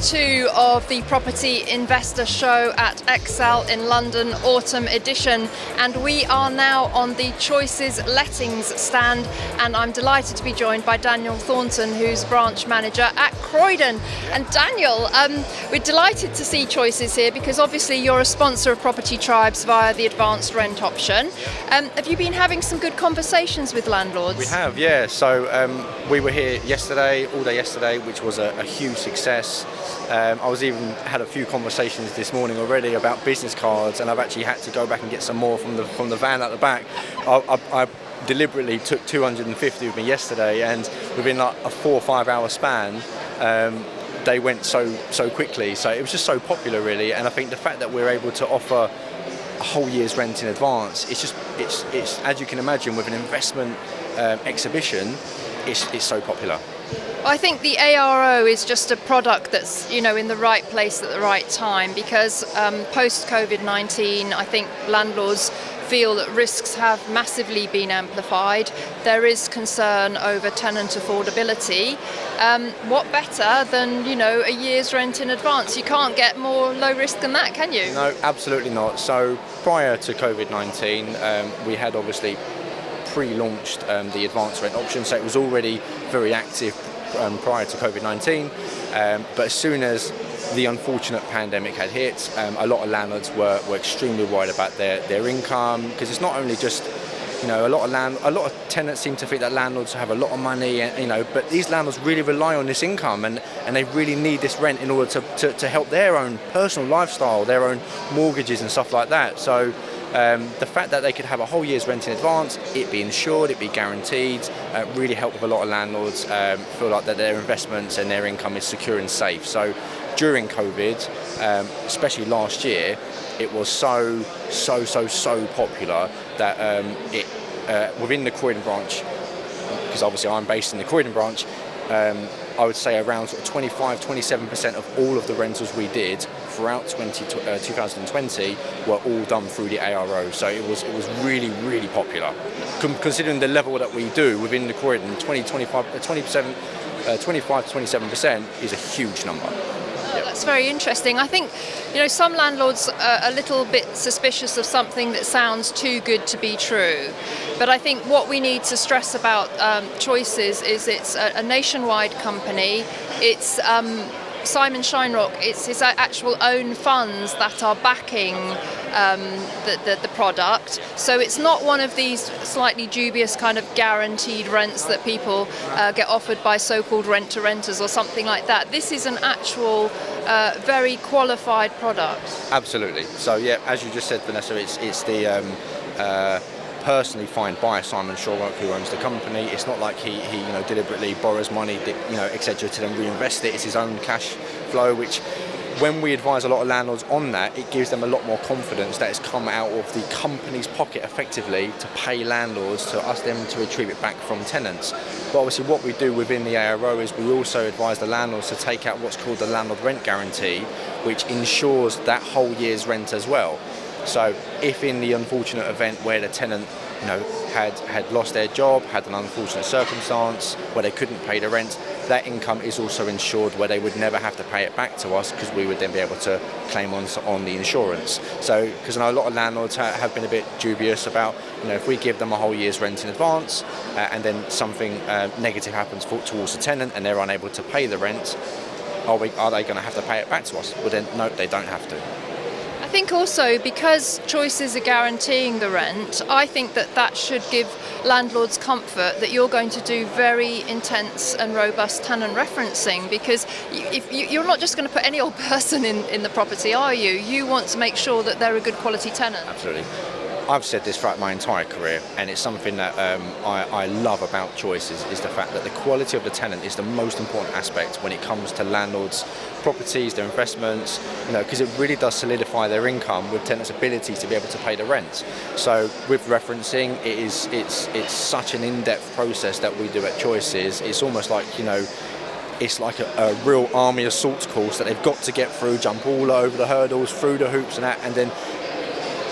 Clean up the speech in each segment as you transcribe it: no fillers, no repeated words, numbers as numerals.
2 of the Property Investor Show at Excel in London, autumn edition, and we are now on the Choices Lettings stand, and I'm delighted to be joined by Daniel Thornton, who's branch manager at Croydon. And Daniel, we're delighted to see Choices here because obviously you're a sponsor of Property Tribes via the advanced rent option. Have you been having some good conversations with landlords? We have, yeah. So we were here yesterday, all day yesterday, which was a huge success. I was even had a few conversations this morning already about business cards, and I've actually had to go back and get some more from the van at the back. I deliberately took 250 with me yesterday, and within like a 4 or 5 hour span, they went so quickly. So it was just so popular, really. And I think the fact that we're able to offer a whole year's rent in advance, it's as you can imagine, with an investment exhibition, it's so popular. I think the ARO is just a product that's, in the right place at the right time, because post-COVID-19, I think landlords feel that risks have massively been amplified. There is concern over tenant affordability. What better than, a year's rent in advance? You can't get more low risk than that, can you? No, absolutely not. So prior to COVID-19, we had obviously pre-launched the advanced rent option, so it was already very active prior to COVID-19, but as soon as the unfortunate pandemic had hit, a lot of landlords were extremely worried about their income, because it's not only just, a lot of tenants seem to think that landlords have a lot of money, and, but these landlords really rely on this income, and they really need this rent in order to help their own personal lifestyle, their own mortgages and stuff like that. So the fact that they could have a whole year's rent in advance, it be insured, it be guaranteed, really helped with a lot of landlords feel like that their investments and their income is secure and safe. So during COVID, especially last year, it was so popular that within the Croydon branch, because obviously I'm based in the Croydon branch, I would say around sort of 25-27% of all of the rentals we did throughout 2020 were all done through the ARO. So it was really, really popular. Considering the level that we do within the Croydon, 25-27% is a huge number. That's very interesting. I think, some landlords are a little bit suspicious of something that sounds too good to be true. But I think what we need to stress about Choices is it's a nationwide company. It's Simon Shinerock, it's his actual own funds that are backing the product. So it's not one of these slightly dubious kind of guaranteed rents that people get offered by so-called rent-to-renters or something like that. This is an actual very qualified product. Absolutely. So yeah, as you just said, Vanessa, it's the personally fined by Simon Shinerock, who owns the company. It's not like he deliberately borrows money, etc., to then reinvest it. It's his own cash flow, which, when we advise a lot of landlords on that, it gives them a lot more confidence that it's come out of the company's pocket effectively to pay landlords, to ask them to retrieve it back from tenants. But obviously what we do within the ARO is we also advise the landlords to take out what's called the landlord rent guarantee, which ensures that whole year's rent as well. So if in the unfortunate event where the tenant had lost their job, had an unfortunate circumstance where they couldn't pay the rent, that income is also insured, where they would never have to pay it back to us, because we would then be able to claim on the insurance. So, because I know a lot of landlords have been a bit dubious about, if we give them a whole year's rent in advance and then something negative happens towards the tenant and they're unable to pay the rent, are they going to have to pay it back to us? Well then, no, they don't have to. I think also, because Choices are guaranteeing the rent, I think that should give landlords comfort that you're going to do very intense and robust tenant referencing, because if you're not just going to put any old person in the property, are you? You want to make sure that they're a good quality tenant. Absolutely. I've said this throughout my entire career, and it's something that I love about Choices, is the fact that the quality of the tenant is the most important aspect when it comes to landlords' properties, their investments, because it really does solidify their income with tenants' ability to be able to pay the rent. So with referencing, it's such an in-depth process that we do at Choices. It's almost like, it's like a real army assault course that they've got to get through, jump all over the hurdles, through the hoops and that, and then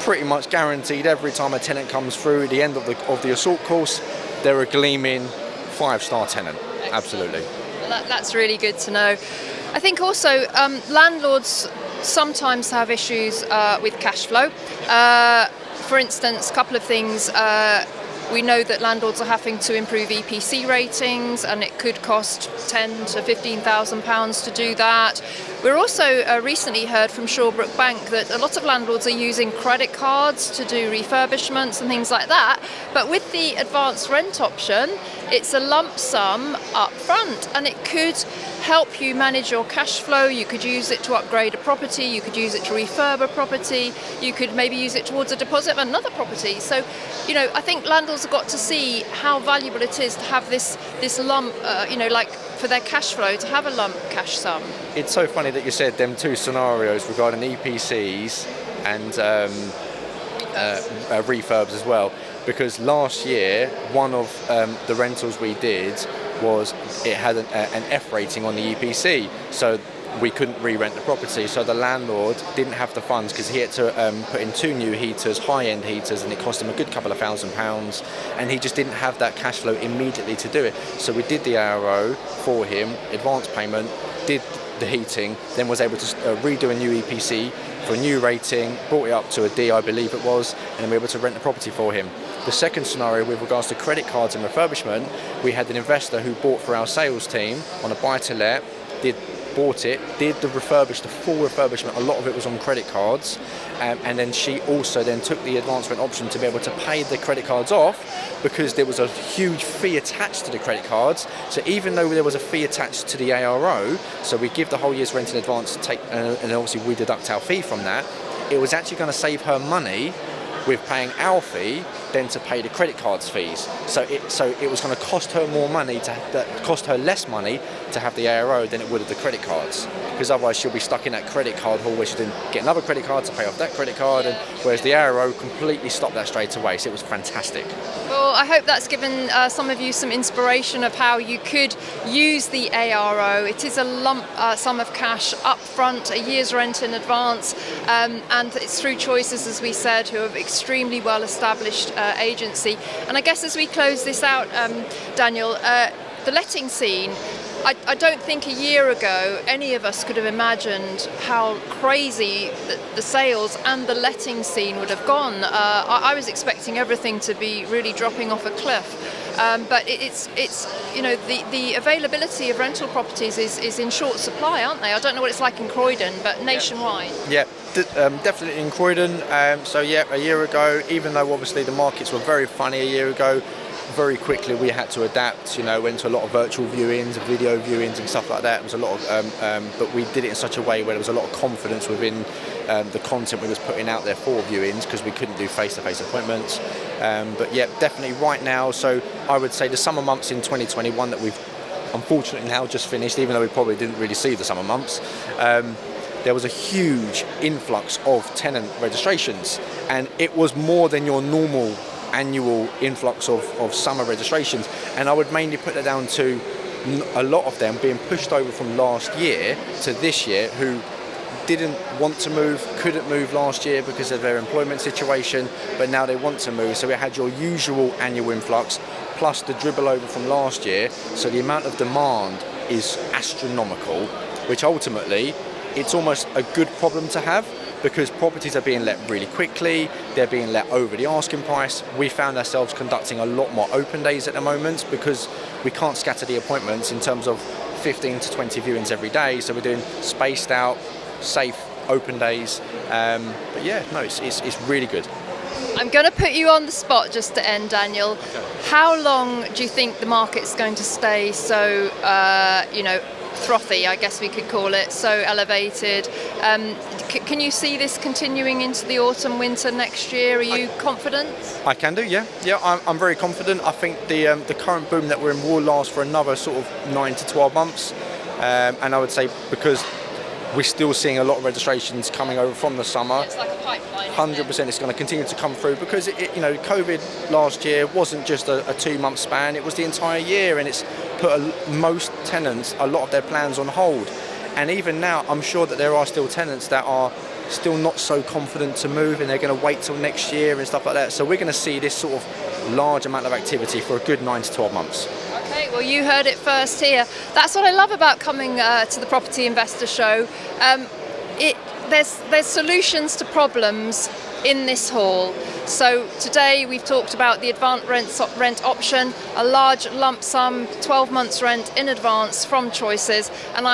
pretty much guaranteed every time a tenant comes through at the end of the assault course, they're a gleaming 5-star tenant. Absolutely. That's really good to know. I think also landlords sometimes have issues with cash flow. For instance, a couple of things. We know that landlords are having to improve EPC ratings, and it could cost £10,000 to £15,000 to do that. We're also recently heard from Shawbrook Bank that a lot of landlords are using credit cards to do refurbishments and things like that. But with the advanced rent option, it's a lump sum up front, and it could help you manage your cash flow. You could use it to upgrade a property, you could use it to refurb a property, you could maybe use it towards a deposit of another property. So, you know, I think landlords have got to see how valuable it is to have this lump, like for their cash flow, to have a lump cash sum. It's so funny that you said them two scenarios regarding EPCs and refurbs as well, because last year one of the rentals we did was it had an F rating on the EPC, so we couldn't re-rent the property. So the landlord didn't have the funds because he had to put in 2 new heaters, high-end heaters, and it cost him a good couple of £1,000, and he just didn't have that cash flow immediately to do it. So we did the ARO for him, advance payment, did the heating, then was able to redo a new EPC for a new rating, brought it up to a D, I believe it was, and then we were able to rent the property for him. The second scenario with regards to credit cards and refurbishment, we had an investor who bought for our sales team on a buy-to-let, bought it, did the full refurbishment, a lot of it was on credit cards, and then she also then took the advance rent option to be able to pay the credit cards off, because there was a huge fee attached to the credit cards. So even though there was a fee attached to the ARO, so we give the whole year's rent in advance, and obviously we deduct our fee from that, it was actually going to save her money with paying our fee than to pay the credit cards fees. So it was going to cost her more money, cost her less money to have the ARO than it would have the credit cards, because otherwise she'll be stuck in that credit card hole where she didn't get another credit card to pay off that credit card, and whereas the ARO completely stopped that straight away. So it was fantastic. Well, I hope that's given some of you some inspiration of how you could use the ARO. It is a lump sum of cash up front, a year's rent in advance, and it's through Choices, as we said, who are extremely well established agency. And I guess as we close this out, Daniel, the letting scene, I don't think a year ago any of us could have imagined how crazy the sales and the letting scene would have gone. I was expecting everything to be really dropping off a cliff, but it's the availability of rental properties is in short supply, aren't they? I don't know what it's like in Croydon, but nationwide. Yeah, definitely in Croydon. So yeah, a year ago, even though obviously the markets were very funny a year ago, very quickly we had to adapt. Went to a lot of virtual viewings, video viewings and stuff like that. It was a lot of, but we did it in such a way where there was a lot of confidence within the content we was putting out there for viewings, because we couldn't do face-to-face appointments. But yeah, definitely right now. So I would say the summer months in 2021 that we've unfortunately now just finished, even though we probably didn't really see the summer months. There was a huge influx of tenant registrations, and it was more than your normal annual influx of summer registrations, and I would mainly put that down to a lot of them being pushed over from last year to this year, who didn't want to move, couldn't move last year because of their employment situation, but now they want to move. So we had your usual annual influx plus the dribble over from last year, so the amount of demand is astronomical, which ultimately it's almost a good problem to have, because properties are being let really quickly, they're being let over the asking price. We found ourselves conducting a lot more open days at the moment, because we can't scatter the appointments in terms of 15 to 20 viewings every day, so we're doing spaced out, safe, open days. But yeah, no, it's really good. I'm going to put you on the spot just to end, Daniel. Okay. How long do you think the market's going to stay so, frothy, I guess we could call it, so elevated? Can you see this continuing into the autumn, winter next year? Are you confident? I can do, yeah. I'm very confident. I think the current boom that we're in will last for another sort of 9 to 12 months, and I would say because we're still seeing a lot of registrations coming over from the summer. It's like a pipeline. 100% it's going to continue to come through, because COVID last year wasn't just a 2-month span, it was the entire year, and it's put most tenants, a lot of their plans on hold. And even now, I'm sure that there are still tenants that are still not so confident to move, and they're going to wait till next year and stuff like that. So we're going to see this sort of large amount of activity for a good 9 to 12 months. Okay, Well, you heard it first here. That's what I love about coming to the Property Investor Show. There's solutions to problems in this hall. So today we've talked about the advanced rent option, a large lump sum, 12 months rent in advance from Choices. And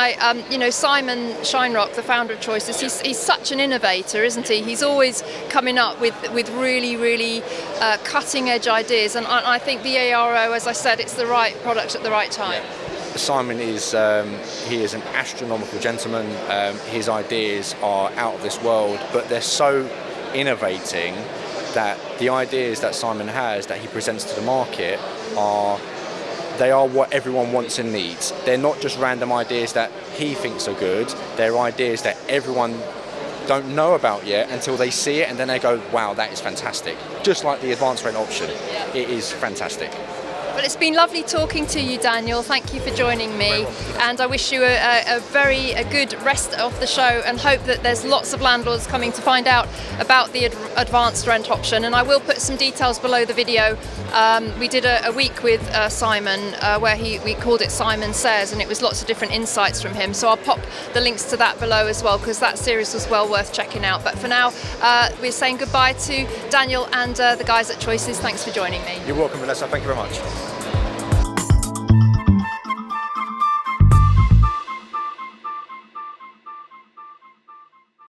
Simon Shinerock, the founder of Choices, he's such an innovator, isn't he? He's always coming up with really cutting edge ideas. And I think the ARO, as I said, it's the right product at the right time. Yeah. Simon is he is an astronomical gentleman. His ideas are out of this world, but they're so innovating that the ideas that Simon has that he presents to the market are what everyone wants and needs. They're not just random ideas that he thinks are good, they're ideas that everyone don't know about yet until they see it, and then they go, wow, that is fantastic. Just like the advanced rent option, it is fantastic. Well, it's been lovely talking to you, Daniel. Thank you for joining me, and I wish you a very good rest of the show, and hope that there's lots of landlords coming to find out about the advanced rent option. And I will put some details below the video. We did a week with Simon where we called it Simon Says, and it was lots of different insights from him. So I'll pop the links to that below as well, because that series was well worth checking out. But for now, we're saying goodbye to Daniel and the guys at Choices. Thanks for joining me. You're welcome, Vanessa. Thank you very much.